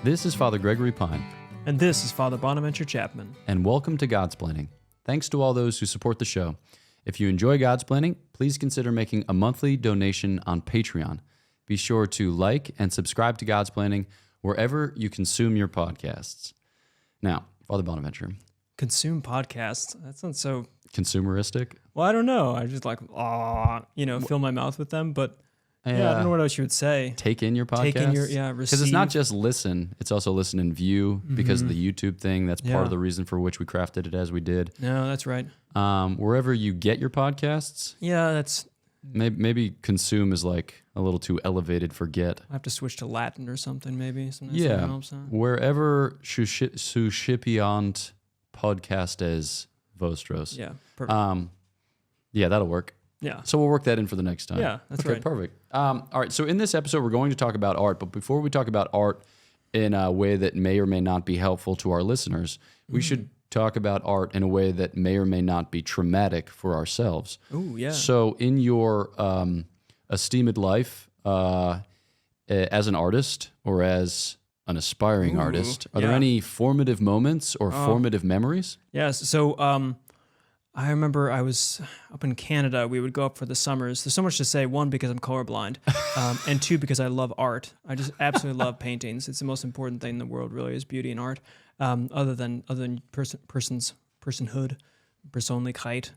This is Father Gregory Pine. And this is Father Bonaventure Chapman. And welcome to Godsplaining. Thanks to all those who support the show. If you enjoy Godsplaining, please consider making a monthly donation on Patreon. Be sure to like and subscribe to Godsplaining wherever you consume your podcasts. Now, Father Bonaventure. Consume podcasts. That sounds so... Consumeristic? Well, I don't know. I just like, fill my mouth with them. But I don't know what else you would say. Take in your podcast? Take in your, receive. Because it's not just listen. It's also listen and view because of the YouTube thing. That's part of the reason for which we crafted it as we did. No, that's right. Wherever you get your podcasts. Yeah, that's... Maybe consume is like a little too elevated for get. I have to switch to Latin or something maybe. Yeah, wherever suscipiant podcastes vostros. Yeah, perfect. Yeah, that'll work. Yeah. So we'll work that in for the next time. Yeah, that's right. Perfect. All right, so in this episode, we're going to talk about art. But before we talk about art in a way that may or may not be helpful to our listeners, we should talk about art in a way that may or may not be traumatic for ourselves. Oh, yeah. So in your esteemed life as an artist or as an aspiring artist, are there any formative moments or formative memories? Yes. So I remember I was up in Canada. We would go up for the summers. There's so much to say. One, because I'm colorblind, and two, because I love art. I just absolutely love paintings. It's the most important thing in the world, really, is beauty and art. Other than personhood, Persönlichkeit.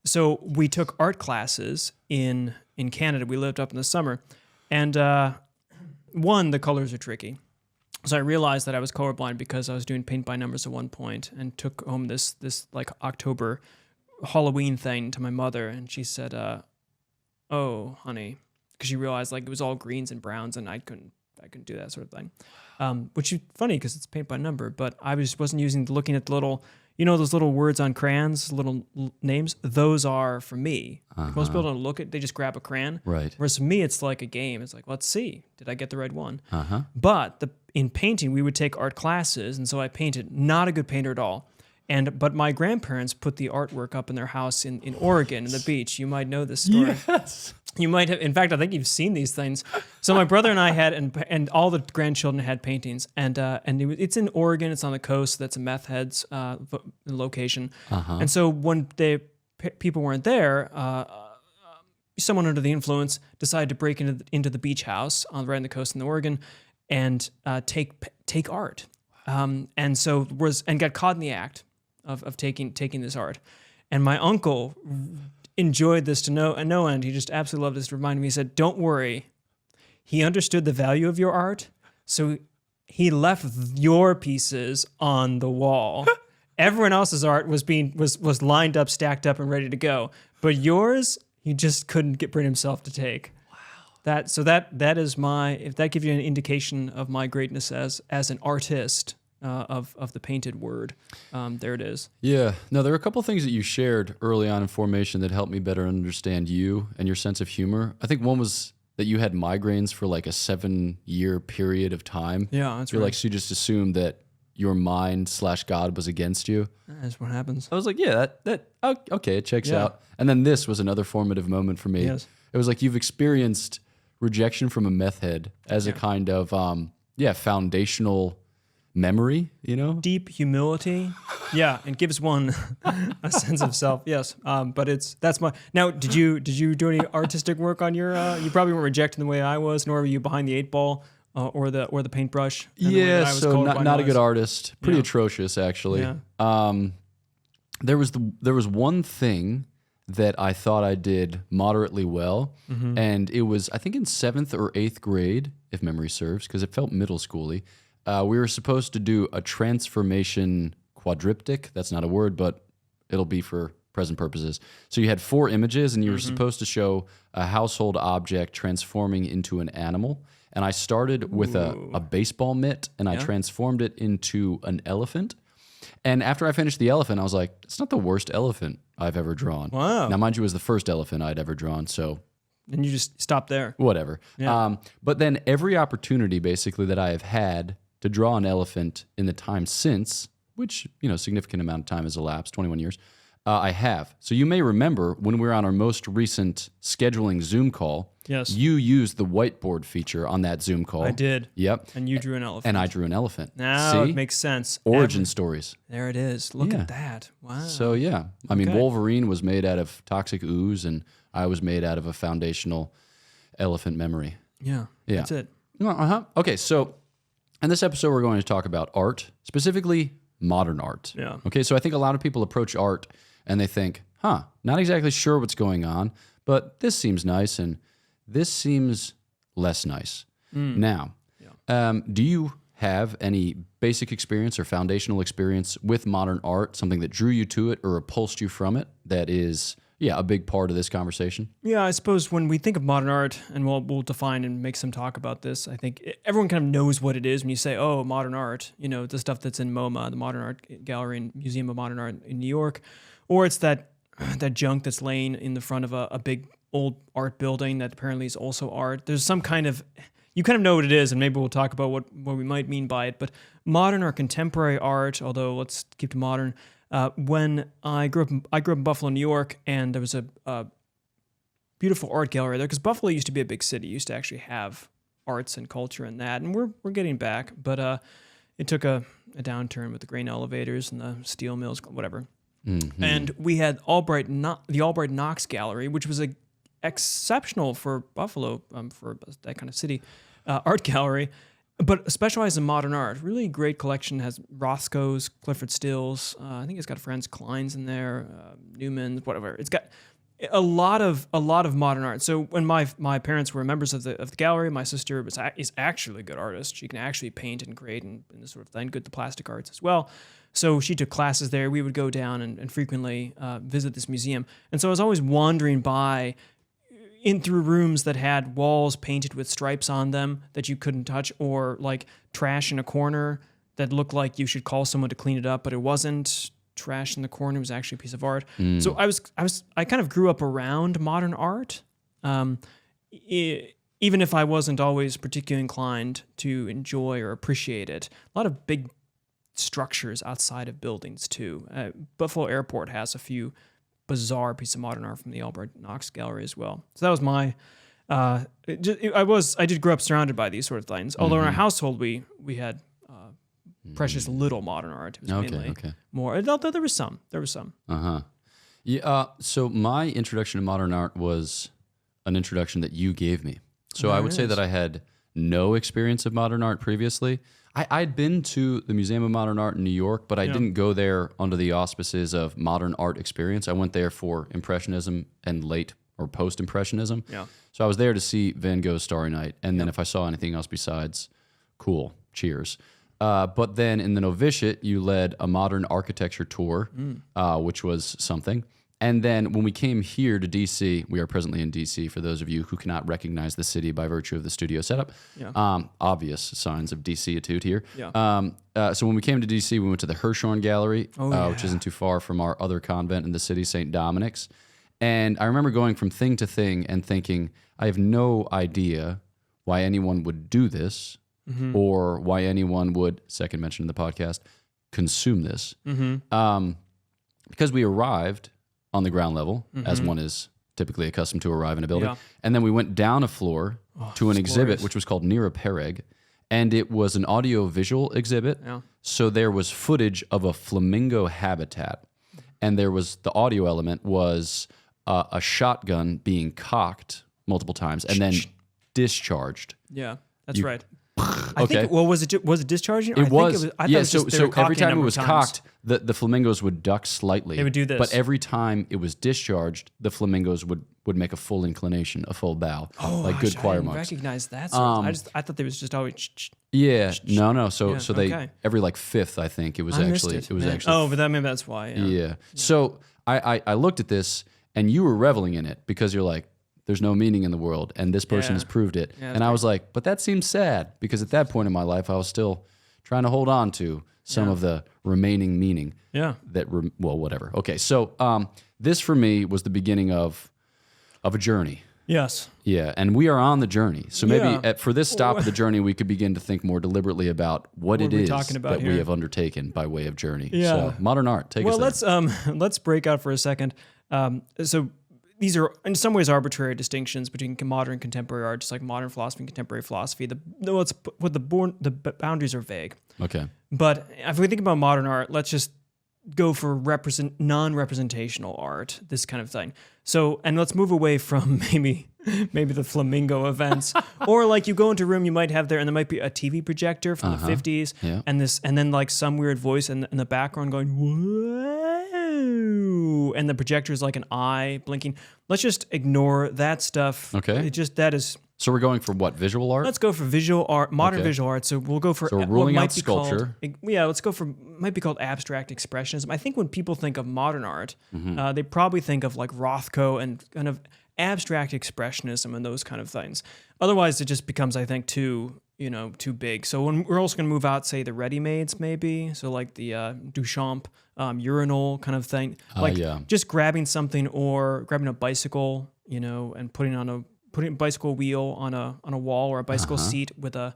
So we took art classes in Canada. We lived up in the summer, and one, the colors are tricky. So I realized that I was colorblind because I was doing paint by numbers at one point and took home this like October Halloween thing to my mother, and she said, "Oh, honey," because she realized like it was all greens and browns, and I couldn't do that sort of thing. Which is funny because it's paint by number, but I wasn't looking at the little, those little words on crayons, little names. Those are for me. Most people don't they just grab a crayon. Right. Whereas for me, it's like a game. It's like, let's see, did I get the right one? But in painting, we would take art classes, and so I painted. Not a good painter at all. But my grandparents put the artwork up in their house in Oregon, in the beach. You might know this story. Yes. You might have. In fact, I think you've seen these things. So my brother and I had, and all the grandchildren had paintings, and it's in Oregon. It's on the coast. That's a meth head's location. And so when people weren't there, someone under the influence decided to break into the beach house right on the coast in Oregon, and take art. And so got caught in the act of taking this art. And my uncle enjoyed this to no end. He just absolutely loved this. To remind me, he said, "Don't worry." He understood the value of your art, so he left your pieces on the wall. Everyone else's art was lined up, stacked up, and ready to go, but yours, he just couldn't bring himself to take. Wow. That is if that gives you an indication of my greatness as an artist. Of the painted word. There it is. Yeah. No, there are a couple of things that you shared early on in formation that helped me better understand you and your sense of humor. I think one was that you had migraines for like a 7-year period of time. Yeah, that's right. So you just assumed that your mind/God was against you. That's what happens. I was like, yeah, okay, it checks out. And then this was another formative moment for me. Yes. It was like you've experienced rejection from a meth head as a kind of, foundational memory, deep humility, and gives one a sense of self. Yes, but that's my. Now, did you do any artistic work on your? You probably weren't rejecting the way I was, nor were you behind the 8-ball or the paintbrush. Yeah, so not a good artist, pretty atrocious actually. Yeah. There was one thing that I thought I did moderately well, and it was I think in 7th or 8th grade, if memory serves, because it felt middle schooly. We were supposed to do a transformation quadriptych. That's not a word, but it'll be for present purposes. So you had 4 images, and you were supposed to show a household object transforming into an animal. And I started with a baseball mitt, and I transformed it into an elephant. And after I finished the elephant, I was like, it's not the worst elephant I've ever drawn. Wow. Now, mind you, it was the first elephant I'd ever drawn, so... And you just stopped there. Whatever. Yeah. But then every opportunity, basically, that I have had to draw an elephant in the time since, which, significant amount of time has elapsed, 21 years, I have. So you may remember when we were on our most recent scheduling Zoom call, Yes. You used the whiteboard feature on that Zoom call. I did. Yep. And you drew an elephant. And I drew an elephant. Now See? it makes sense. Origin stories. There it is. Look at that. Wow. So yeah, I mean, Wolverine was made out of toxic ooze, and I was made out of a foundational elephant memory. Yeah. That's it. Okay, so in this episode, we're going to talk about art, specifically modern art. Yeah. Okay, so I think a lot of people approach art and they think, not exactly sure what's going on, but this seems nice and this seems less nice. Now, do you have any basic experience or foundational experience with modern art, something that drew you to it or repulsed you from it that is, a big part of this conversation? Yeah, I suppose when we think of modern art, and we'll define and make some talk about this, I think everyone kind of knows what it is when you say, oh, modern art, the stuff that's in MoMA, the Modern Art Gallery and Museum of Modern Art in New York, or it's that junk that's laying in the front of a big old art building that apparently is also art. There's some kind of, you kind of know what it is, and maybe we'll talk about what we might mean by it, but modern or contemporary art, although let's keep to modern. When I grew up in Buffalo, New York, and there was a beautiful art gallery there because Buffalo used to be a big city. Used to actually have arts and culture and that, and we're getting back. But it took a downturn with the grain elevators and the steel mills, whatever. Mm-hmm. And we had the Albright Knox Gallery, which was exceptional for Buffalo, for that kind of city, art gallery. But specialized in modern art. Really great collection. Has Rothko's, Clifford Stills. I think it's got Franz Klein's in there, Newman's, whatever. It's got a lot of modern art. So when my parents were members of the gallery, my sister is actually a good artist. She can actually paint and create and this sort of thing. Good at the plastic arts as well. So she took classes there. We would go down and frequently visit this museum. And so I was always wandering by in through rooms that had walls painted with stripes on them that you couldn't touch, or like trash in a corner that looked like you should call someone to clean it up, but it wasn't trash in the corner. It was actually a piece of art. So I kind of grew up around modern art, even if I wasn't always particularly inclined to enjoy or appreciate it. A lot of big structures outside of buildings too. Buffalo Airport has a few bizarre piece of modern art from the Albright Knox Gallery as well. So that was my. I did grow up surrounded by these sort of things. Although in our household we had precious little modern art. It was mainly more. Although there was some. Yeah. So my introduction to modern art was an introduction that you gave me. So I would say that I had no experience of modern art previously. I'd been to the Museum of Modern Art in New York, but I didn't go there under the auspices of modern art experience. I went there for Impressionism and late or post-Impressionism. Yeah. So I was there to see Van Gogh's Starry Night, and then if I saw anything else besides, cool, cheers. But then in the novitiate, you led a modern architecture tour, which was something. And then when we came here to D.C., we are presently in D.C., for those of you who cannot recognize the city by virtue of the studio setup. Yeah. Obvious signs of D.C-itude here. Yeah. So when we came to D.C., we went to the Hirshhorn Gallery, which isn't too far from our other convent in the city, St. Dominic's. And I remember going from thing to thing and thinking, I have no idea why anyone would do this or why anyone would, second mention in the podcast, consume this. Because we arrived on the ground level, as one is typically accustomed to arrive in a building. Yeah. And then we went down a floor to an exhibit, which was called Near a Pereg. And it was an audio-visual exhibit. Yeah. So there was footage of a flamingo habitat. And there was, the audio element was a shotgun being cocked multiple times and then discharged. Yeah, that's right. I think. Well, was it discharging? It was. I thought so every time it was cocked, the flamingos would duck slightly. They would do this. But every time it was discharged, the flamingos would make a full inclination, a full bow, like good choir monks. I didn't recognize that. I thought there was just always. Yeah. No. So they every like fifth, I think it was actually. Oh, but maybe that's why. Yeah. So I looked at this, and you were reveling in it because you're like, there's no meaning in the world, and this person has proved it. Yeah, and I was like, but that seems sad, because at that point in my life, I was still trying to hold on to some of the remaining meaning. Yeah. Well, whatever. Okay, so this for me was the beginning of a journey. Yes. Yeah, and we are on the journey. So maybe for this stop of the journey, we could begin to think more deliberately about what it is that we have undertaken by way of journey. Yeah. So modern art, take us there. Well, let's break out for a second. So these are in some ways arbitrary distinctions between modern and contemporary art, just like modern philosophy and contemporary philosophy. The boundaries are vague. Okay. But if we think about modern art, let's just go for non-representational art, this kind of thing. So, and let's move away from maybe the flamingo events, or like you go into a room, you might have there, and there might be a TV projector from the 50s, and then like some weird voice in the background going, whoa, and the projector is like an eye blinking. Let's just ignore that stuff. Okay. That is. So we're going for what? Visual art? Let's go for visual art, modern visual art. So we'll go for we're ruling out sculpture. Let's go for might be called abstract expressionism. I think when people think of modern art, they probably think of like Rothko and kind of abstract expressionism and those kind of things. Otherwise, it just becomes, I think, too big. So when we're also going to move out, say, the ready-mades, maybe. So like the Duchamp urinal kind of thing. Like just grabbing something or grabbing a bicycle, and putting a bicycle wheel on a wall or a bicycle seat with the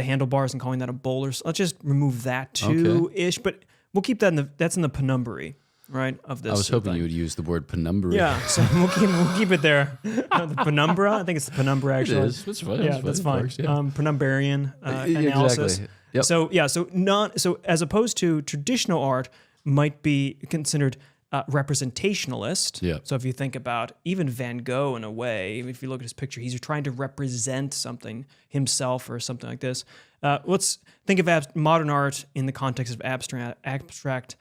handlebars and calling that a bowler. So let's just remove that too-ish, but we'll keep that that's in the penumbry, right? Of this. I was hoping you would use the word penumbra. Yeah, so we'll keep it there. The penumbra, I think it's the penumbra actually. It is. It's fine. Yeah, that's fine. Works, Penumbrarian analysis. Exactly. Yep. So as opposed to traditional art might be considered representationalist. Yeah. So if you think about even Van Gogh in a way, if you look at his picture, he's trying to represent something himself or something like this. Let's think of modern art in the context of abstract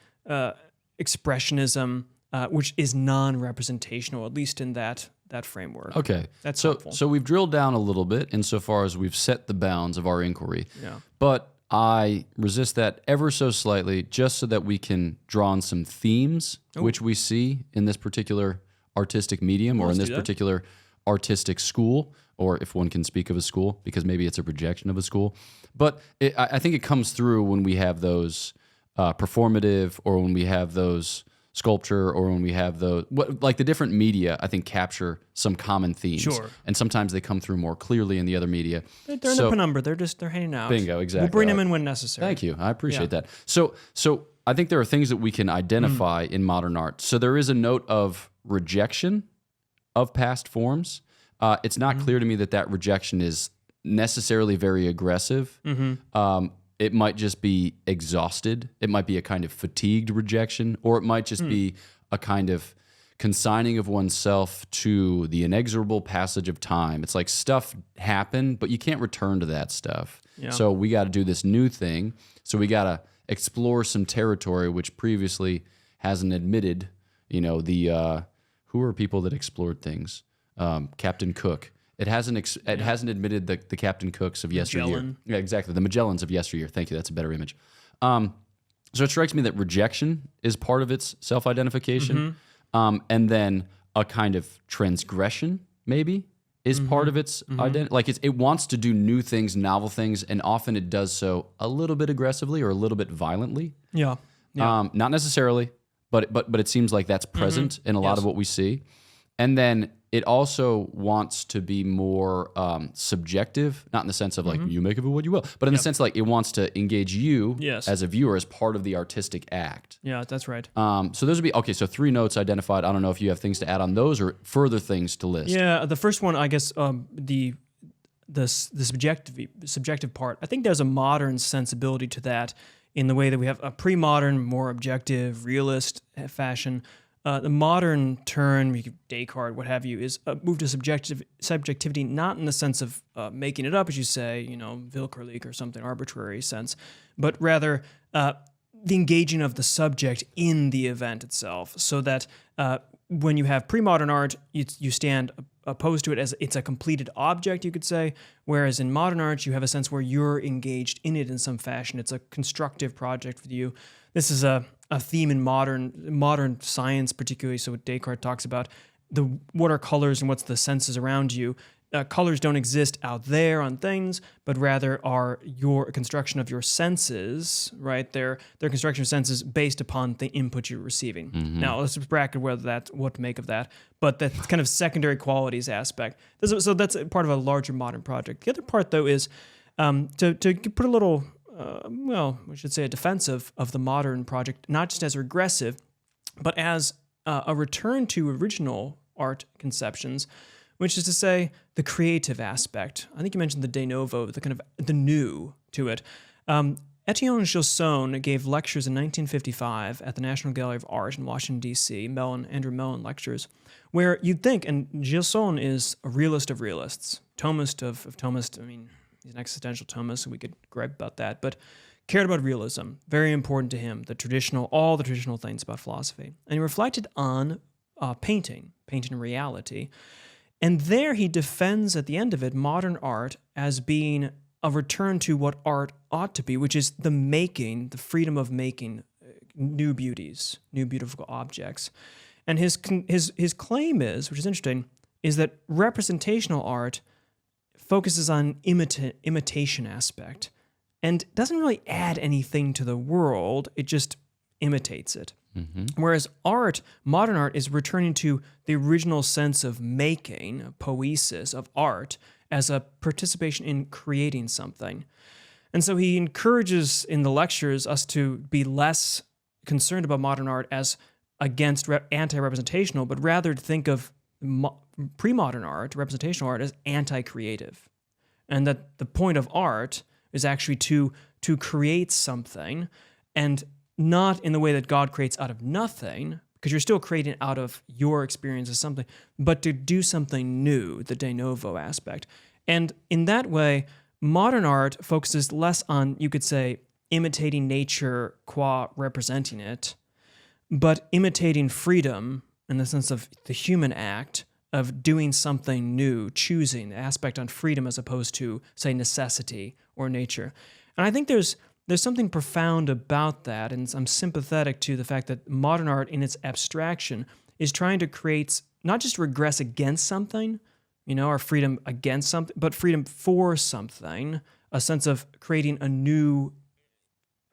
expressionism, which is non-representational, at least in that framework. Okay. That's helpful. So we've drilled down a little bit insofar as we've set the bounds of our inquiry. Yeah. But I resist that ever so slightly, just so that we can draw on some themes which we see in this particular artistic medium or in this particular artistic school, or if one can speak of a school, because maybe it's a projection of a school. But I think it comes through when we have those performative, or when we have those sculpture, or when we have those, like the different media, I think capture some common themes. Sure. And sometimes they come through more clearly in the other media. They're in the penumbra. They're hanging out. Bingo, exactly. We'll bring them in when necessary. Thank you. I appreciate that. So I think there are things that we can identify in modern art. So there is a note of rejection of past forms. It's not clear to me that rejection is necessarily very aggressive. It might just be exhausted. It might be a kind of fatigued rejection, or it might just be a kind of consigning of oneself to the inexorable passage of time. It's like stuff happened, but you can't return to that stuff. Yeah. So we got to do this new thing. So we got to explore some territory which previously hasn't admitted, who are people that explored things? Captain Cook. It hasn't admitted the Captain Cooks of yesteryear. Magellan. Yeah, exactly. The Magellans of yesteryear. Thank you. That's a better image. So it strikes me that rejection is part of its self-identification. And then a kind of transgression, maybe, is part of its identity. Like it wants to do new things, novel things, and often it does so a little bit aggressively or a little bit violently. Yeah. Not necessarily, but it seems like that's present in a lot of what we see. And then it also wants to be more subjective, not in the sense of like you make of it what you will, but in the sense like it wants to engage you as a viewer as part of the artistic act. Yeah, that's right. So those would be okay. So 3 notes identified. I don't know if you have things to add on those or further things to list. Yeah, the first one, I guess, the subjective part. I think there's a modern sensibility to that in the way that we have a pre-modern, more objective, realist fashion. The modern turn, Descartes, what have you, is a move to subjectivity, not in the sense of making it up, as you say, Willkürlich or something arbitrary sense, but rather the engaging of the subject in the event itself, so that when you have pre-modern art, you stand opposed to it as it's a completed object, you could say, whereas in modern art, you have a sense where you're engaged in it in some fashion. It's a constructive project for you. This is a theme in modern science, particularly. So what Descartes talks about, what are colors and what's the senses around you. Colors don't exist out there on things, but rather are your construction of your senses, right? They're construction of senses based upon the input you're receiving. Now, let's bracket what to make of that, but that kind of secondary qualities aspect. So that's part of a larger modern project. The other part, though, is to put a little... we should say a defense of the modern project, not just as regressive, but as a return to original art conceptions, which is to say the creative aspect. I think you mentioned the de novo, the kind of the new to it. Etienne Gilson gave lectures in 1955 at the National Gallery of Art in Washington, D.C., Andrew Mellon lectures, where you'd think, and Gilson is a realist of realists, Thomist of Thomists. I mean, he's an existential Thomist, so we could gripe about that, but cared about realism, very important to him, all the traditional things about philosophy. And he reflected on painting reality. And there he defends at the end of it modern art as being a return to what art ought to be, which is the freedom of making new beauties, new beautiful objects. And his claim is, which is interesting, is that representational art focuses on imitation aspect and doesn't really add anything to the world. It just imitates it. Mm-hmm. Whereas modern art is returning to the original sense of making, poiesis, of art, as a participation in creating something. And so he encourages in the lectures us to be less concerned about modern art as against anti-representational, but rather to think of pre-modern art, representational art, as anti-creative. And that the point of art is actually to create something, and not in the way that God creates out of nothing, because you're still creating out of your experience as something, but to do something new, the de novo aspect. And in that way, modern art focuses less on, you could say, imitating nature qua representing it, but imitating freedom in the sense of the human act of doing something new, choosing the aspect on freedom as opposed to, say, necessity or nature. And I think there's something profound about that, and I'm sympathetic to the fact that modern art in its abstraction is trying to create, not just regress against something, our freedom against something, but freedom for something, a sense of creating a new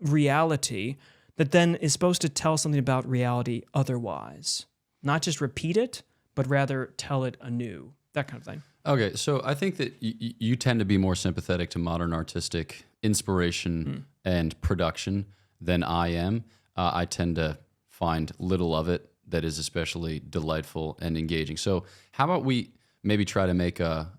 reality that then is supposed to tell something about reality otherwise. Not just repeat it, but rather tell it anew, that kind of thing. Okay, so I think that you tend to be more sympathetic to modern artistic inspiration and production than I am. I tend to find little of it that is especially delightful and engaging. So how about we maybe try to make a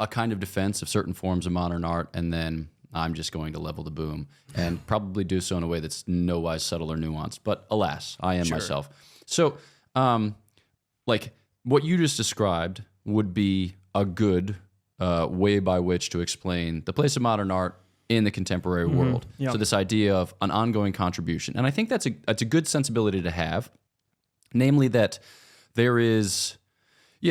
kind of defense of certain forms of modern art, and then I'm just going to level the boom and probably do so in a way that's no wise subtle or nuanced. But alas, I am myself. So like what you just described would be a good way by which to explain the place of modern art in the contemporary world. Yep. So this idea of an ongoing contribution. And I think that's a good sensibility to have, namely that there is,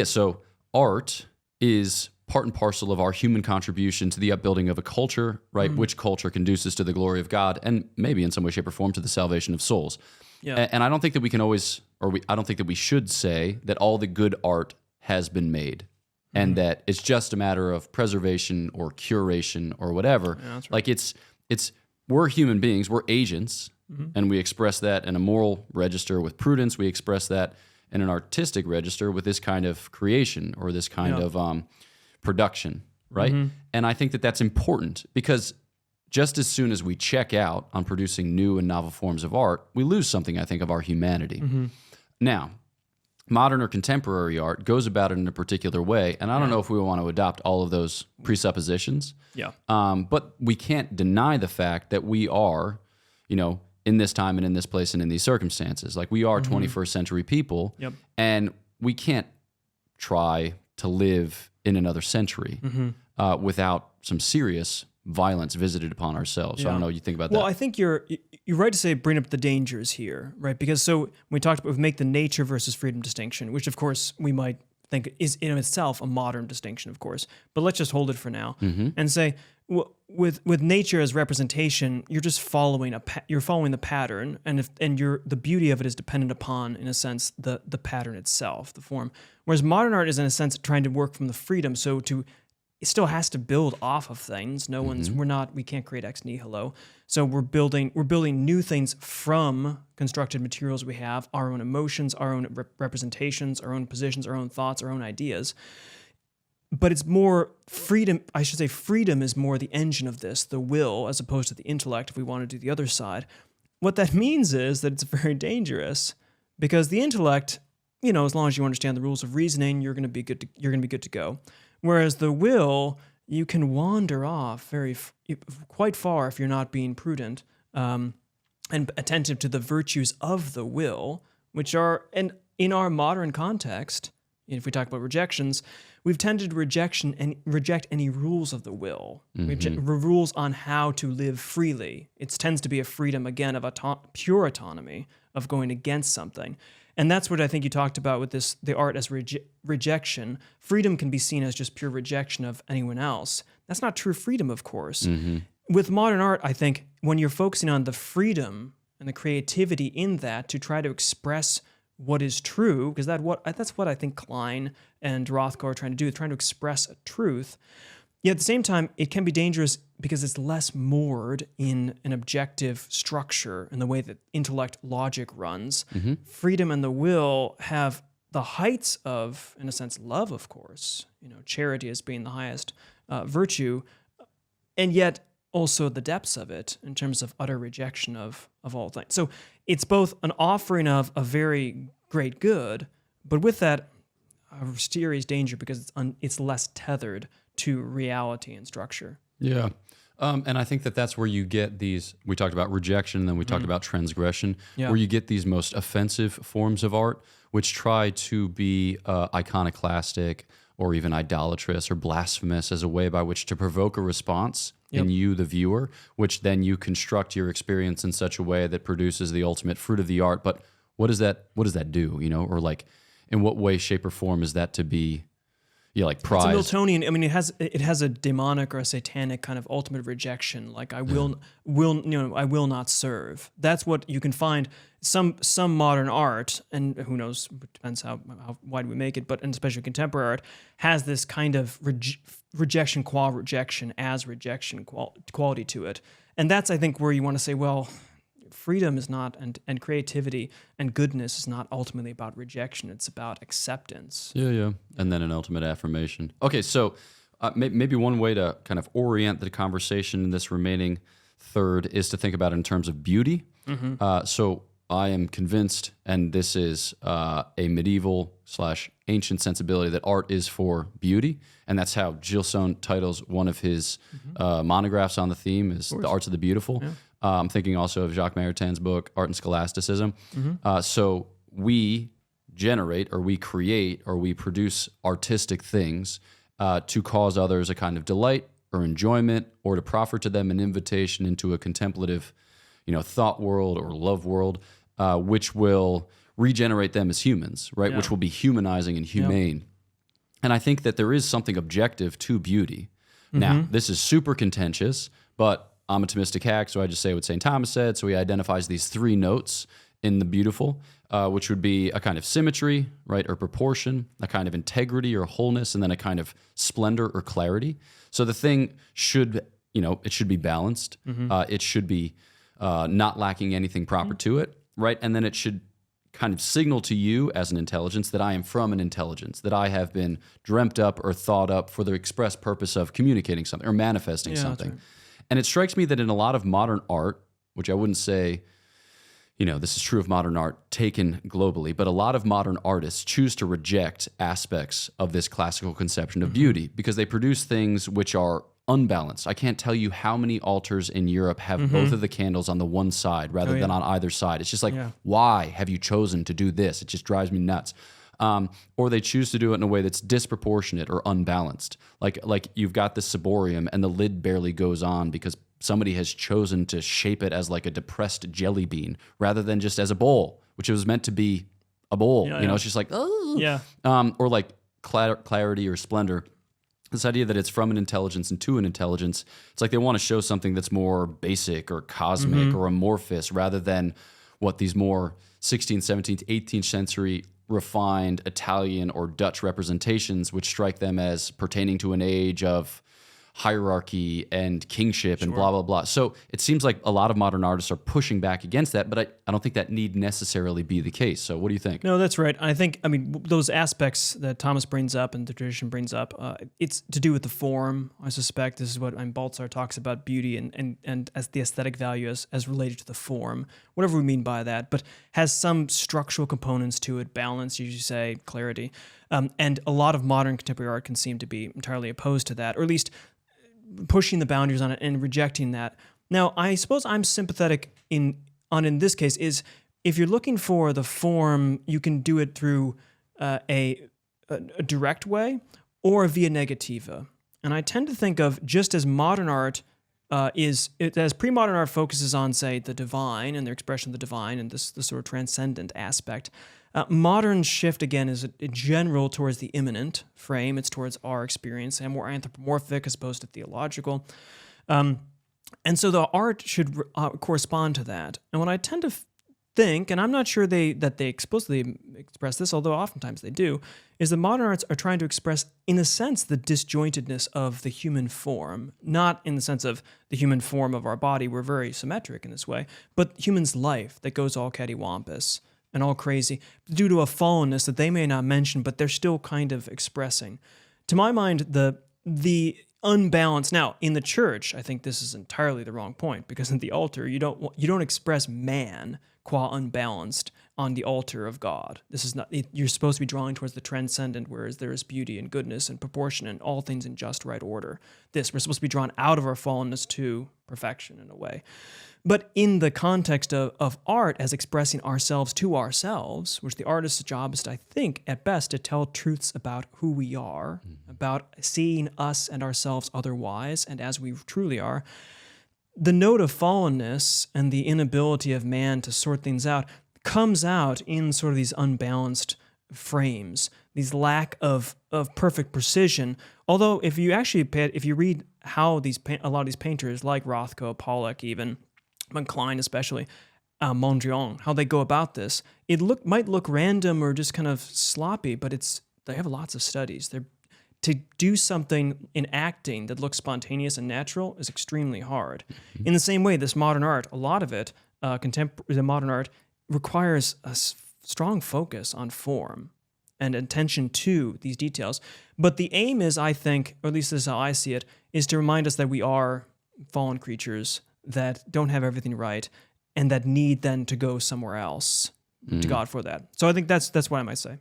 so art is part and parcel of our human contribution to the upbuilding of a culture, right? Which culture conduces to the glory of God and maybe in some way, shape, or form to the salvation of souls. Yeah. And I don't think that we can always, I don't think that we should say that all the good art has been made and that it's just a matter of preservation or curation or whatever. Yeah, that's right. Like we're human beings, we're agents, and we express that in a moral register with prudence. We express that in an artistic register with this kind of creation or this kind of production, right? And I think that that's important because just as soon as we check out on producing new and novel forms of art, we lose something, I think, of our humanity. Now, modern or contemporary art goes about it in a particular way, and I don't know if we want to adopt all of those presuppositions. Yeah. But we can't deny the fact that we are, in this time and in this place and in these circumstances. Like we are 21st century people, and we can't try to live in another century without some serious violence visited upon ourselves. So I don't know what you think about that. Well, I think you're right to say bring up the dangers here, right? Because so we talked about make the nature versus freedom distinction, which of course we might think is in itself a modern distinction, of course. But let's just hold it for now and say with nature as representation, you're just following the pattern, and the beauty of it is dependent upon, in a sense, the pattern itself, the form. Whereas modern art is in a sense trying to work from the freedom, so it still has to build off of things. We can't create ex nihilo. So we're building new things from constructed materials we have, our own emotions, our own representations, our own positions, our own thoughts, our own ideas. But it's more freedom. I should say freedom is more the engine of this, the will, as opposed to the intellect, if we want to do the other side. What that means is that it's very dangerous because the intellect as long as you understand the rules of reasoning, you're going to be good to go. Whereas the will, you can wander off quite far if you're not being prudent and attentive to the virtues of the will, which are, and in our modern context, if we talk about rejections, we've tended to reject any rules of the will, rules on how to live freely. It tends to be a freedom, again, of pure autonomy, of going against something. And that's what I think you talked about with the art as rejection. Freedom can be seen as just pure rejection of anyone else. That's not true freedom, of course. With modern art, I think when you're focusing on the freedom and the creativity in that to try to express what is true, because that's what I think Klein and Rothko are trying to do, trying to express a truth. Yet at the same time, it can be dangerous because it's less moored in an objective structure in the way that intellect logic runs. Freedom and the will have the heights of, in a sense, love, of course, charity as being the highest virtue, and yet also the depths of it in terms of utter rejection of all things. So it's both an offering of a very great good, but with that, a serious danger because it's less tethered to reality and structure. Yeah. And I think that's where you get these, we talked about rejection, and then we talked about transgression, where you get these most offensive forms of art, which try to be iconoclastic or even idolatrous or blasphemous as a way by which to provoke a response in you, the viewer, which then you construct your experience in such a way that produces the ultimate fruit of the art. But what does that do, or like in what way, shape, or form is that to be like prized? It's a Miltonian. I mean, it has a demonic or a satanic kind of ultimate rejection. Like I will not serve. That's what you can find. Some modern art, and who knows, depends how wide we make it, but and especially contemporary art has this kind of rejection qua rejection as rejection quality to it, and that's I think where you want to say, well, freedom is not, and creativity and goodness is not ultimately about rejection. It's about acceptance. Yeah. And then an ultimate affirmation. Okay, so maybe one way to kind of orient the conversation in this remaining third is to think about it in terms of beauty. So I am convinced, and this is a medieval/ancient sensibility, that art is for beauty, and that's how Gilson titles one of his monographs on the theme is The Arts of the Beautiful. Yeah. I'm thinking also of Jacques Maritain book, Art and Scholasticism. So we generate, or we create, or we produce artistic things to cause others a kind of delight or enjoyment, or to proffer to them an invitation into a contemplative, thought world or love world, which will regenerate them as humans, right? Yeah. Which will be humanizing and humane. Yep. And I think that there is something objective to beauty. Now, this is super contentious, but I'm a Thomistic hack, so I just say what St. Thomas said. So he identifies these three notes in the beautiful, which would be a kind of symmetry, right, or proportion, a kind of integrity or wholeness, and then a kind of splendor or clarity. So the thing should, it should be balanced. It should be not lacking anything proper to it, right? And then it should kind of signal to you as an intelligence that I am from an intelligence, that I have been dreamt up or thought up for the express purpose of communicating something or manifesting something. Right. And it strikes me that in a lot of modern art, which I wouldn't say, this is true of modern art taken globally, but a lot of modern artists choose to reject aspects of this classical conception of beauty because they produce things which are unbalanced. I can't tell you how many altars in Europe have both of the candles on the one side rather than on either side. It's just like, why have you chosen to do this? It just drives me nuts. Or they choose to do it in a way that's disproportionate or unbalanced. Like you've got this ciborium and the lid barely goes on because somebody has chosen to shape it as like a depressed jelly bean rather than just as a bowl, which it was meant to be a bowl. It's just like, oh. Yeah. Or like clarity or splendor. This idea that it's from an intelligence and to an intelligence. It's like they want to show something that's more basic or cosmic or amorphous rather than what these more 16th, 17th, 18th century refined Italian or Dutch representations, which strike them as pertaining to an age of hierarchy and kingship and blah, blah, blah. So it seems like a lot of modern artists are pushing back against that, but I don't think that need necessarily be the case. So what do you think? No, that's right. I think, those aspects that Thomas brings up and the tradition brings up, it's to do with the form, I suspect. This is what Baltzar talks about beauty and as the aesthetic value as related to the form, whatever we mean by that, but has some structural components to it, balance, you say, clarity. And a lot of modern contemporary art can seem to be entirely opposed to that, or at least pushing the boundaries on it and rejecting that. Now, I suppose I'm sympathetic in this case is if you're looking for the form, you can do it through a direct way or via negativa. And I tend to think of just as modern art as pre-modern art focuses on, say, the divine and their expression of the divine and this sort of transcendent aspect. Modern shift, again, is in general towards the immanent frame. It's towards our experience and more anthropomorphic as opposed to theological. And so the art should correspond to that. And what I tend to think, and I'm not sure that they explicitly express this, although oftentimes they do, is that modern arts are trying to express, in a sense, the disjointedness of the human form. Not in the sense of the human form of our body, we're very symmetric in this way, but human's life that goes all cattywampus and all crazy due to a fallenness that they may not mention, but they're still kind of expressing. To my mind, the unbalance. Now, in the church, I think this is entirely the wrong point, because at the altar, you don't express man qua unbalanced on the altar of God. This is not. You're supposed to be drawing towards the transcendent, whereas there is beauty and goodness and proportion and all things in just right order. We're supposed to be drawn out of our fallenness to perfection in a way. But in the context of art as expressing ourselves to ourselves, which the artist's job is, I think, at best, to tell truths about who we are, about seeing us and ourselves otherwise and as we truly are, the note of fallenness and the inability of man to sort things out comes out in sort of these unbalanced frames, these lack of perfect precision. Although if you read how a lot of these painters like Rothko, Pollock even, but Klein especially, Mondrian, how they go about this, might look random or just kind of sloppy, but they have lots of studies. To do something in acting that looks spontaneous and natural is extremely hard. In the same way, this modern art, a lot of it, the modern art, requires a strong focus on form and attention to these details. But the aim is, I think, or at least this is how I see it, is to remind us that we are fallen creatures that don't have everything right and that need then to go somewhere else to God for that. So I think that's what I might say.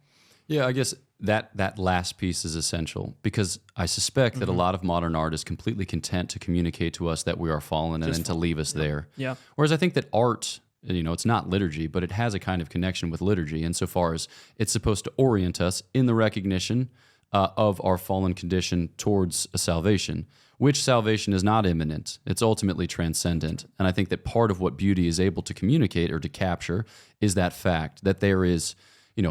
Yeah, I guess that last piece is essential, because I suspect that a lot of modern art is completely content to communicate to us that we are fallen and then to leave us there. Yeah. Whereas I think that art, it's not liturgy, but it has a kind of connection with liturgy insofar as it's supposed to orient us in the recognition of our fallen condition towards a salvation, which salvation is not imminent. It's ultimately transcendent. And I think that part of what beauty is able to communicate or to capture is that fact that there is,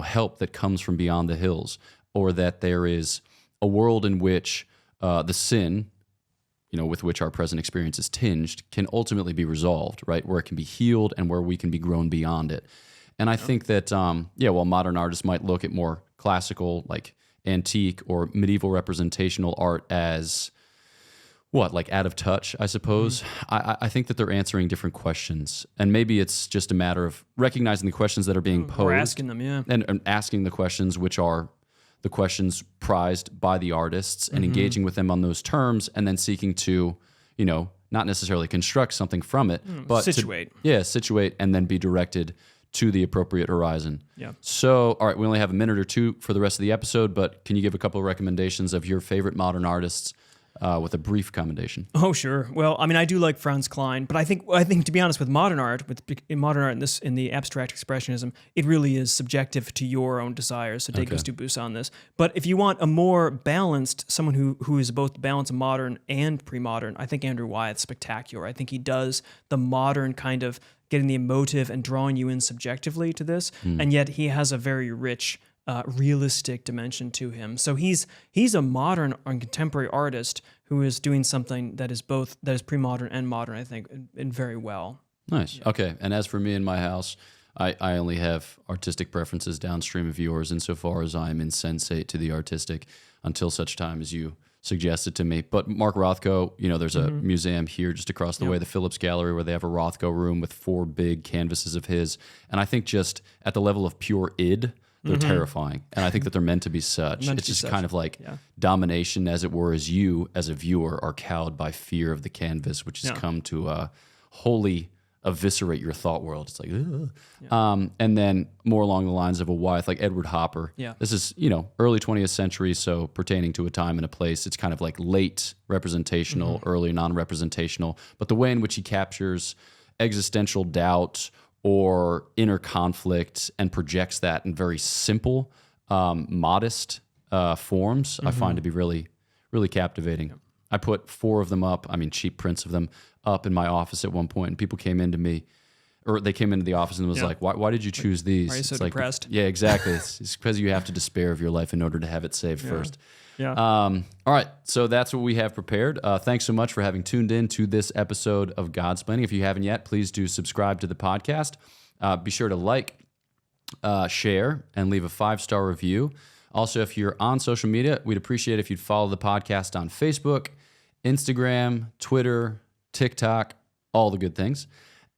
help that comes from beyond the hills, or that there is a world in which the sin, with which our present experience is tinged, can ultimately be resolved, right? Where it can be healed and where we can be grown beyond it. And I think that, while modern artists might look at more classical, like antique or medieval representational art as like out of touch, I suppose. I think that they're answering different questions. And maybe it's just a matter of recognizing the questions that are being posed. Or asking them, yeah. And asking the questions which are the questions prized by the artists and engaging with them on those terms, and then seeking to, not necessarily construct something from it, but situate. Situate and then be directed to the appropriate horizon. Yeah. So, all right, we only have a minute or two for the rest of the episode, but can you give a couple of recommendations of your favorite modern artists with a brief commendation? Oh, sure. Well, I do like Franz Klein, but I think to be honest, with modern art, in the abstract expressionism, it really is subjective to your own desires. So take us to Busa on this. But if you want a more balanced, someone who is both balanced modern and pre-modern, I think Andrew Wyeth's spectacular. I think he does the modern kind of getting the emotive and drawing you in subjectively to this, and yet he has a very rich realistic dimension to him. So he's a modern and contemporary artist who is doing something that is pre-modern and modern, I think, and very well. Nice. Yeah. Okay. And as for me in my house, I only have artistic preferences downstream of yours insofar as I'm insensate to the artistic until such time as you suggested to me. But Mark Rothko, there's a museum here just across the way, the Phillips Gallery, where they have a Rothko room with 4 big canvases of his. And I think just at the level of pure id, they're terrifying. And I think that they're meant to be such. It's just kind of like domination, as it were, as you, as a viewer, are cowed by fear of the canvas, which has come to wholly eviscerate your thought world. It's like, and then more along the lines of a Wyeth, like Edward Hopper. Yeah. This is, early 20th century, so pertaining to a time and a place. It's kind of like late representational, early non-representational, but the way in which he captures existential doubt or inner conflict and projects that in very simple, modest forms, I find to be really, really captivating. Yep. I put 4 of them up, cheap prints of them, up in my office at one point, and people came into me, or they came into the office and was like, why did you choose these? Why are you so depressed? Yeah, exactly. It's because you have to despair of your life in order to have it saved first. Yeah. All right, so that's what we have prepared. Thanks so much for having tuned in to this episode of Godsplaining. If you haven't yet, please do subscribe to the podcast. Be sure to like, share, and leave a 5-star review. Also, if you're on social media, we'd appreciate if you'd follow the podcast on Facebook, Instagram, Twitter, TikTok, all the good things.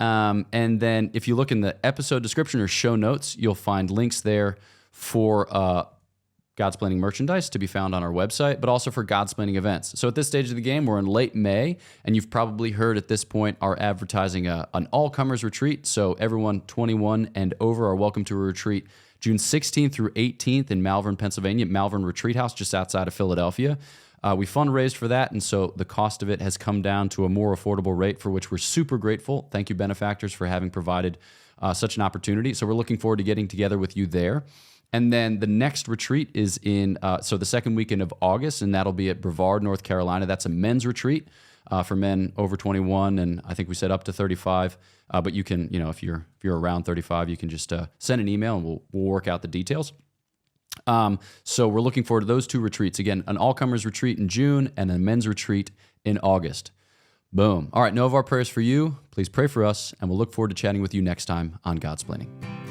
And then if you look in the episode description or show notes, you'll find links there for Godsplaining merchandise to be found on our website, but also for Godsplaining events. So at this stage of the game, we're in late May, and you've probably heard at this point our advertising an all-comers retreat. So everyone 21 and over are welcome to a retreat June 16th through 18th in Malvern, Pennsylvania, Malvern Retreat House, just outside of Philadelphia. We fundraised for that, and so the cost of it has come down to a more affordable rate, for which we're super grateful. Thank you, benefactors, for having provided such an opportunity. So we're looking forward to getting together with you there. And then the next retreat is in, the second weekend of August, and that'll be at Brevard, North Carolina. That's a men's retreat for men over 21, and I think we said up to 35. But you can, if you're around 35, you can just send an email, and we'll work out the details. So we're looking forward to those 2 retreats. Again, an all-comers retreat in June and a men's retreat in August. Boom. All right, know of our prayers for you. Please pray for us, and we'll look forward to chatting with you next time on Godsplaining.